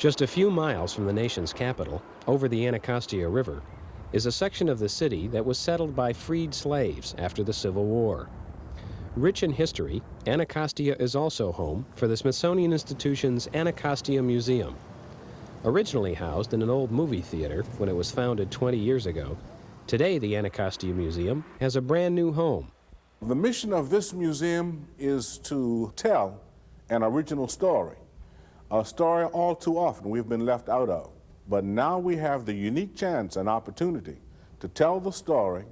Just a few miles from the nation's capital, over the Anacostia River, is a section of the city that was settled by freed slaves after the Civil War. Rich in history, Anacostia is also home for the Smithsonian Institution's Anacostia Museum. Originally housed in an old movie theater when it was founded 20 years ago, today the Anacostia Museum has a brand new home. The mission of this museum is to tell an original story, a story all too often we've been left out of. But now we have the unique chance and opportunity to tell the story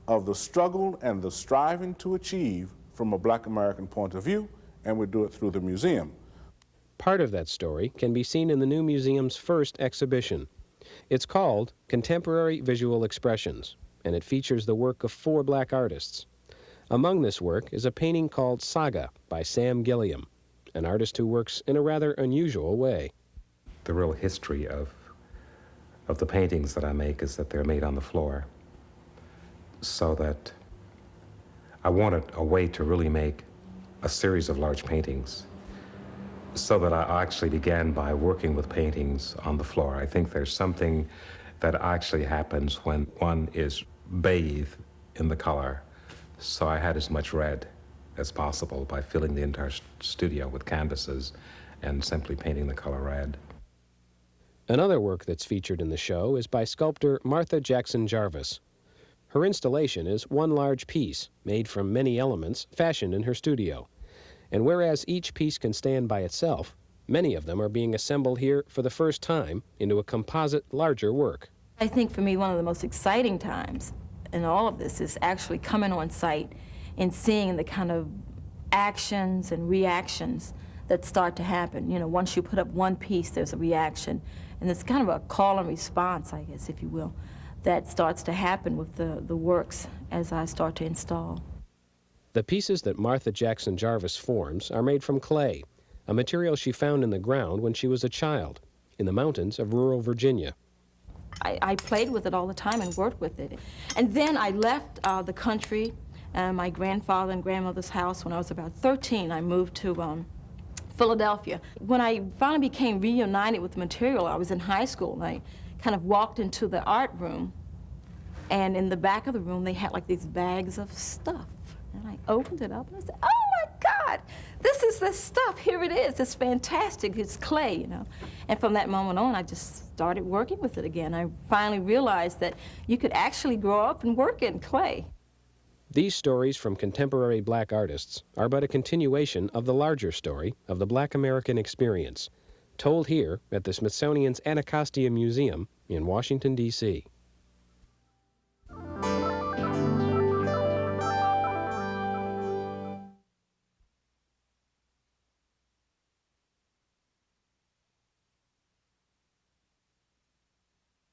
of the struggle and the striving to achieve from a Black American point of view, and we do it through the museum. Part of that story can be seen in the new museum's first exhibition. It's called Contemporary Visual Expressions, and it features the work of 4 Black artists. Among this work is a painting called Saga by Sam Gilliam, an artist who works in a rather unusual way. The real history of the paintings that I make is that they're made on the floor, so that I wanted a way to really make a series of large paintings, so that I actually began by working with paintings on the floor. I think there's something that actually happens when one is bathed in the color. So I had as much red as possible by filling the entire studio with canvases and simply painting the color red. Another work that's featured in the show is by sculptor Jackson-Jarvis. Her installation is one large piece made from many elements fashioned in her studio. And whereas each piece can stand by itself, many of them are being assembled here for the first time into a composite, larger work. I think for me one of the most exciting times in all of this is actually coming on site and seeing the kind of actions and reactions that start to happen. You know, once you put up one piece, there's a reaction. And it's kind of a call and response, I guess, if you will, that starts to happen with the works as I start to install. The pieces that Jackson-Jarvis forms are made from clay, a material she found in the ground when she was a child in the mountains of rural Virginia. I played with it all the time and worked with it. And then I left the country, my grandfather and grandmother's house when I was about 13. I moved to Philadelphia. When I finally became reunited with the material, I was in high school, and I kind of walked into the art room, and in the back of the room they had like these bags of stuff. And I opened it up and I said, oh my God, this is the stuff, here it is, it's fantastic, it's clay, you know. And from that moment on, I just started working with it again. I finally realized that you could actually grow up and work in clay. These stories from contemporary Black artists are but a continuation of the larger story of the Black American experience, told here at the Smithsonian's Anacostia Museum in Washington, D.C.